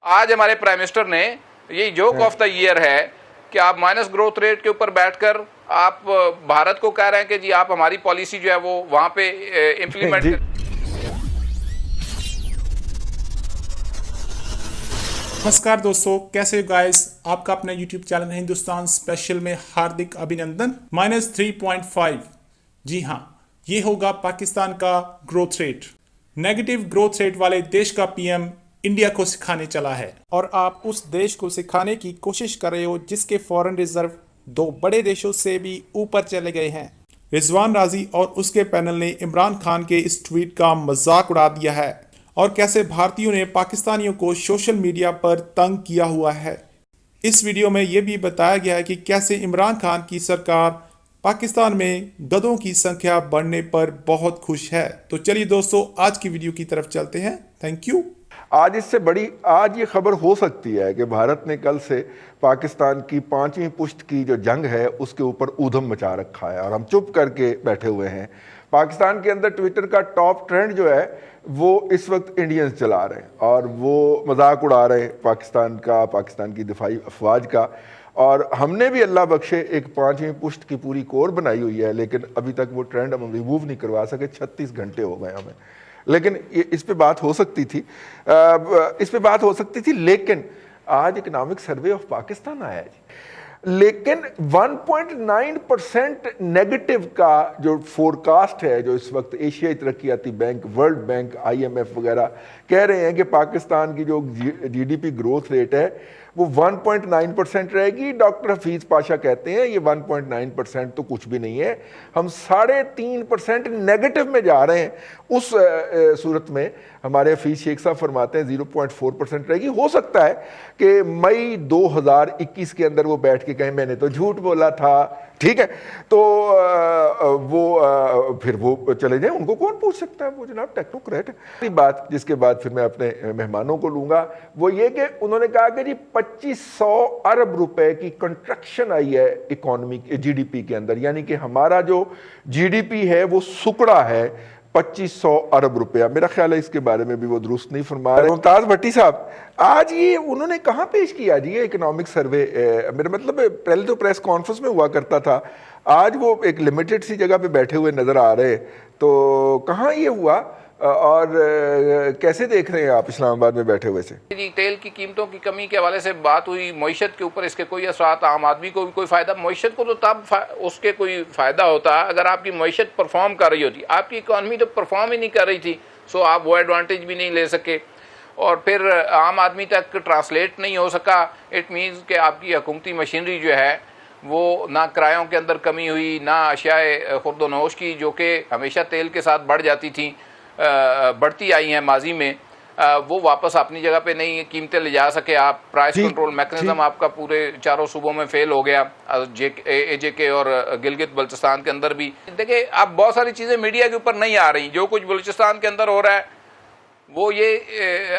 आज हमारे prime minister ने यही जोक ऑफ द ईयर है कि आप माइनस ग्रोथ रेट के ऊपर बैठकर आप भारत को कह रहे हैं कि जी आप हमारी पॉलिसी जो है वो वहां पे इम्प्लीमेंट करें। नमस्कार दोस्तों, कैसे हो गाइस। आपका अपना YouTube चैनल हिंदुस्तान स्पेशल में हार्दिक अभिनंदन। -3.5, जी हाँ, ये होगा पाकिस्तान का growth rate. Negative growth rate वाले देश का पीएम इंडिया को सिखाने चला है और आप उस देश को सिखाने की कोशिश कर रहे हो जिसके फॉरेन रिजर्व दो बड़े देशों से भी ऊपर चले गए हैं। रिजवान राजी और उसके पैनल ने इमरान खान के इस ट्वीट का मजाक उड़ा दिया है और कैसे भारतीयों ने पाकिस्तानियों को सोशल मीडिया पर तंग किया हुआ है। इस वीडियो में यह भी बताया गया है कि कैसे इमरान खान की सरकार पाकिस्तान में गधों की संख्या बढ़ने पर बहुत खुश है। तो चलिए दोस्तों, आज की वीडियो की तरफ चलते हैं। Thank you. आज इससे बड़ी आज ये खबर हो सकती है कि भारत ने कल से पाकिस्तान की 5वीं पुश्त की जो जंग है उसके ऊपर ऊधम मचा रखा है और हम चुप करके बैठे हुए हैं। पाकिस्तान के अंदर ट्विटर का टॉप ट्रेंड जो है वो इस वक्त इंडियंस चला रहे हैं और वो मजाक उड़ा रहे हैं पाकिस्तान का, पाकिस्तान की दिफाई अफवाज का। और हमने भी अल्लाह बख्शे एक 5वीं पुश्त की पूरी कोर बनाई हुई है, लेकिन अभी तक वो ट्रेंड हम रिमूव नहीं करवा सके। 36 घंटे हो गए हमें, लेकिन इस पे बात हो सकती थी। लेकिन आज इकोनॉमिक सर्वे ऑफ पाकिस्तान आया जी, लेकिन 1.9% नेगेटिव का जो फोरकास्ट है, जो इस वक्त एशियाई तरक्याती बैंक, वर्ल्ड बैंक, IMF वगैरह कह रहे हैं कि पाकिस्तान की जो GDP ग्रोथ रेट है वो 1.9% रहेगी। डॉक्टर हफीज पाशा कहते हैं ये 1.9% तो कुछ भी नहीं है, हम 3.5% नेगेटिव में जा रहे हैं। उस सूरत में हमारे हफीज शेख साहब फरमाते हैं 0.4% रहेगी। हो सकता है कि मई 2021 के अंदर वो बैठ के कहें मैंने तो झूठ बोला था, ठीक है, तो फिर वो चले जाएं, उनको कौन पूछ सकता है, वो जनाब टेक्नोक्रेट है। बात जिसके बाद फिर मैं अपने मेहमानों को लूंगा वो ये कि उन्होंने कहा कि जी 2500 अरब रुपए की कंट्रक्शन आई है इकोनॉमी GDP के अंदर, यानी कि हमारा जो GDP है वो सुकड़ा है 2500 अरब रुपया। मेरा ख्याल है इसके बारे में भी वो दुरुस्त नहीं फरमा रहे। मुमताज भट्टी साहब, आज ये उन्होंने कहाँ पेश किया जी ये इकोनॉमिक सर्वे? मेरा मतलब पहले तो प्रेस कॉन्फ्रेंस में हुआ करता था, आज वो एक लिमिटेड सी जगह पे बैठे हुए नजर आ रहे, तो कहाँ ये हुआ और कैसे देख रहे हैं आप इस्लामाबाद में बैठे हुए से? तेल की कीमतों की कमी के हवाले से बात हुई, मईशत के ऊपर इसके कोई असरात, आम आदमी को भी कोई फायदा। मईशत को तो तब उसके कोई फायदा होता अगर आपकी मईशत परफॉर्म कर रही होती। आपकी इकॉनमी तो परफॉर्म ही नहीं कर रही थी, सो आप वो एडवांटेज भी नहीं ले सके और फिर आम आदमी तक ट्रांसलेट नहीं हो सका। इट मीन्स कि आपकी हुकूमती मशीनरी जो है वो ना किरायों के अंदर कमी हुई, ना अशियाए खुर्दोनोश की जो कि हमेशा तेल के साथ बढ़ जाती थी, बढ़ती आई हैं माजी में, वो वापस अपनी जगह पे नहीं कीमतें ले जा सके आप। प्राइस कंट्रोल मैकेनिज्म आपका पूरे चारों सूबों में फेल हो गया, AJK और गिलगित बल्चिस्तान के अंदर भी। देखिए, अब बहुत सारी चीज़ें मीडिया के ऊपर नहीं आ रही। जो कुछ बलूचिस्तान के अंदर हो रहा है वो ये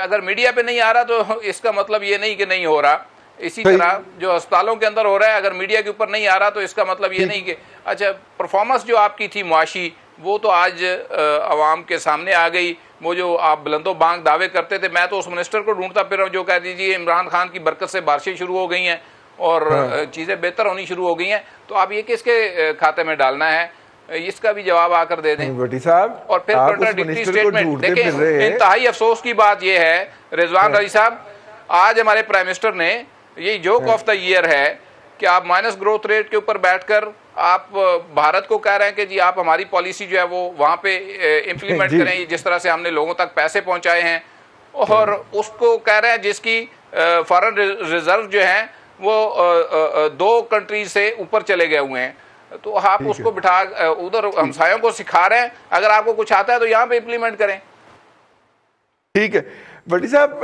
अगर मीडिया पे नहीं आ रहा तो इसका मतलब ये नहीं कि नहीं हो रहा। इसी तरह जो अस्पतालों के अंदर हो रहा है, अगर मीडिया के ऊपर नहीं आ रहा तो इसका मतलब ये नहीं कि अच्छा परफॉर्मेंस जो आपकी थी मुआशी वो तो आज अवाम के सामने आ गई। वो जो आप बुलंदो बांग दावे करते थे, मैं तो उस मिनिस्टर को ढूंढता फिर जो कह दीजिए इमरान खान की बरकत से बारिशें शुरू हो गई हैं और चीज़ें बेहतर होनी शुरू हो गई हैं, तो आप ये किसके खाते में डालना है, इसका भी जवाब आकर दे दें भट्टी साहब। और फिर कॉन्ट्राडिक्टरी स्टेटमेंट देखें। इंतहाई अफसोस की बात यह है रिजवान राजी साहब, आज हमारे प्राइम मिनिस्टर ने यही जोक ऑफ द ईयर है कि आप माइनस ग्रोथ रेट के ऊपर बैठकर आप भारत को कह रहे हैं कि जी आप हमारी पॉलिसी जो है वो वहाँ पे इम्प्लीमेंट करें, जिस तरह से हमने लोगों तक पैसे पहुँचाए हैं, और उसको कह रहे हैं जिसकी फॉरेन रिजर्व जो हैं वो 2 कंट्रीज से ऊपर चले गए हुए हैं, तो आप उसको बिठा उधर हमसायों को सिखा रहे हैं। अगर आपको कुछ आता है तो यहाँ पे इम्प्लीमेंट करें। ठीक है भट्टी साहब,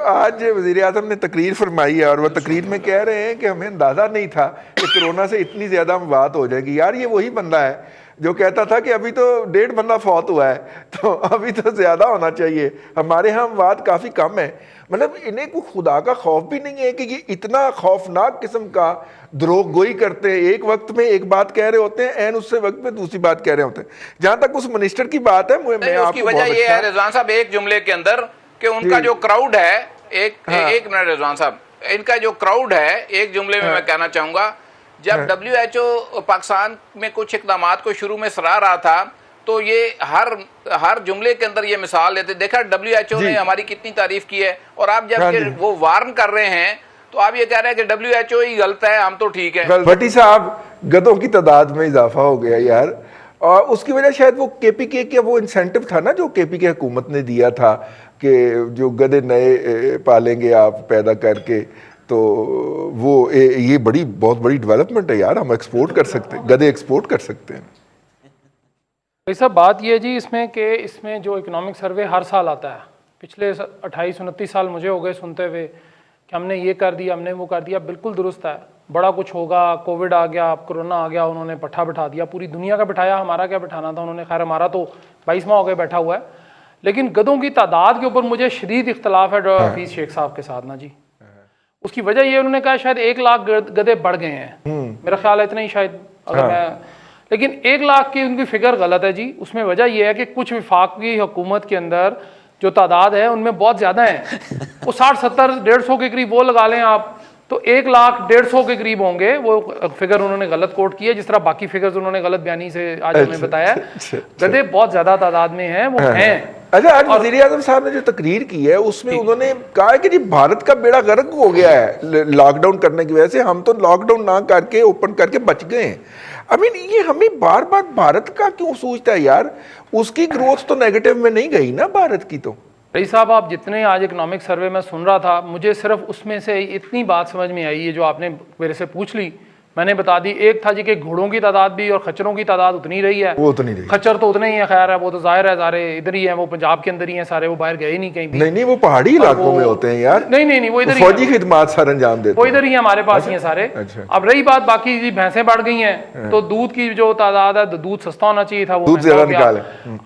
आज वज़ीर आज़म ने तकरीर फरमाई है और वह तकरीर में कह रहे हैं कि हमें अंदाज़ा नहीं था कि कोरोना से इतनी ज़्यादा बात हो जाएगी। यार, ये वही बंदा है जो कहता था कि अभी तो 1.5 बंदा फौत हुआ है, तो अभी तो ज़्यादा होना चाहिए, हमारे यहाँ बात काफ़ी कम है। मतलब इन्हें कोई खुदा का खौफ भी नहीं है कि ये इतना खौफनाक किस्म का द्रोह गोई करते हैं। एक वक्त में एक बात कह रहे होते हैं, एन उससे वक्त में दूसरी बात कह रहे होते हैं। जहाँ तक उस मिनिस्टर की बात है, मैं उसकी वजह ये है रिजवान साहब, एक जुमले के अंदर कि उनका जो क्राउड है एक मिनट रिजवान साहब, इनका जो क्राउड है, एक जुमले में मैं कहना चाहूंगा, जब WHO पाकिस्तान में कुछ इकदामात को शुरू में सराह रहा था तो ये हर जुमले के अंदर ये मिसाल लेते, देखा WHO ने हमारी कितनी तारीफ की है, और आप जब वो वार्न कर रहे हैं तो आप ये कह रहे हैं कि WHO ही गलत है, हम तो ठीक है। भट्टी साहब, गधों की तादाद में इजाफा हो गया यार, और उसकी वजह शायद वो KPK का वो इंसेंटिव था ना जो KPK हुकूमत ने दिया था कि जो गधे नए पालेंगे आप पैदा करके, तो वो ये बहुत बड़ी डेवलपमेंट है यार, हम एक्सपोर्ट कर सकते हैं, गधे एक्सपोर्ट कर सकते हैं। भाई साहब बात ये है जी इसमें कि इसमें जो इकोनॉमिक सर्वे हर साल आता है, पिछले 28-29 साल मुझे हो गए सुनते हुए कि हमने ये कर दिया, हमने वो कर दिया, बिल्कुल दुरुस्त है, बड़ा कुछ होगा, कोविड आ गया, कोरोना आ गया, उन्होंने पट्ठा बिठा दिया, पूरी दुनिया का बिठाया, हमारा क्या बिठाना था उन्होंने, खैर हमारा तो 22वां हो गया बैठा हुआ है। लेकिन गधों की तादाद के ऊपर मुझे शदीद इख्तलाफ है हफीज़ शेख साहब के साथ ना जी। उसकी वजह ये उन्होंने कहा शायद 1 लाख गधे बढ़ गए हैं, मेरा ख्याल है इतना ही शायद, अगर मैं, लेकिन 1 लाख की उनकी फिगर गलत है जी। उसमें वजह यह है कि कुछ वफाकी हुकूमत के अंदर जो तादाद है उनमें बहुत ज़्यादा है, वो 60-70-150 के करीब वो लगा लें आप, तो 1,150,000 के करीब होंगे। वो फिगर उन्होंने गलत कोट की है, जिस तरह बाकी फिगर्स उन्होंने गलत बयानी से आज हमें बताया। गधे बहुत ज़्यादा तादाद में हैं, वो हैं। अच्छा, आज वज़ीर-ए-आज़म साहब ने जो तकरीर की है उसमें उन्होंने कहा है कि जी भारत का बेड़ा गर्क हो गया है लॉकडाउन करने की वजह से, हम तो लॉकडाउन ना करके ओपन करके बच गए हैं। आई मीन ये हमें बार बार भारत का क्यों सोचता है यार, उसकी ग्रोथ तो नेगेटिव में नहीं गई ना भारत की। तो भाई साहब आप जितने आज इकोनॉमिक सर्वे में सुन रहा था, मुझे सिर्फ उसमें से इतनी बात समझ में आई है जो आपने मेरे से पूछ ली, मैंने बता दी। एक था जी कि घोड़ों की तादाद भी और खच्चरों की तादाद उतनी रही है, वो उतनी रही, खच्चर तो उतने ही है, खैर है वो तो जाहिर है, सारे इधर ही हैं, वो पंजाब के अंदर ही हैं सारे, वो बाहर गए ही नहीं कहीं भी। नहीं वो पहाड़ी इलाकों में होते हैं यार। नहीं वो इधर ही फौजी खिदमत सर अंजाम देते हैं, वो इधर ही हमारे पास ही हैं सारे। अब रही बात बाकी जी, भैंसें बढ़ गई हैं तो दूध की जो तादाद है, दूध सस्ता होना चाहिए था, वो दूध ज्यादा निकाले।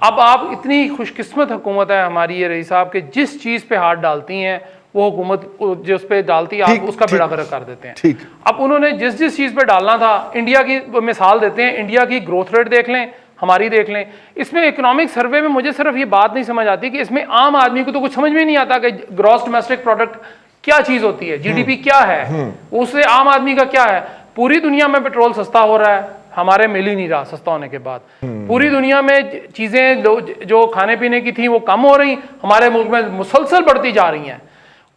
अब आप इतनी खुशकिस्मत हुकूमत है हमारी ये रही साहब के, जिस चीज पे हाथ डालती हैं वो हुकूमत जिस पे डालती है आप उसका बेड़ा गर्क कर देते हैं। ठीक, अब उन्होंने जिस चीज पे डालना था, इंडिया की मिसाल देते हैं, इंडिया की ग्रोथ रेट देख लें, हमारी देख लें। इसमें इकोनॉमिक सर्वे में मुझे सिर्फ ये बात नहीं समझ आती कि इसमें आम आदमी को तो कुछ समझ में नहीं आता कि ग्रॉस डोमेस्टिक प्रोडक्ट क्या चीज होती है, GDP क्या है, उससे आम आदमी का क्या है। पूरी दुनिया में पेट्रोल सस्ता हो रहा है, हमारे मिल ही नहीं रहा सस्ता होने के बाद। पूरी दुनिया में चीजें जो खाने पीने की थी वो कम हो रही, हमारे मुल्क में मुसलसल बढ़ती जा रही हैं।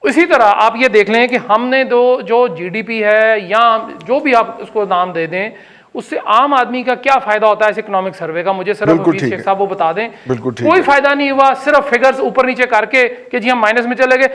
इसी तरह आप ये देख लें कि हमने जो GDP है या जो भी आप उसको नाम दे दें, उससे आम आदमी का क्या फायदा होता है इस इकोनॉमिक सर्वे का, मुझे सिर्फ हफीज शेख साहब वो बता दें। कोई फायदा नहीं हुआ, सिर्फ फिगर्स ऊपर नीचे करके कि जी हम माइनस में चले गए।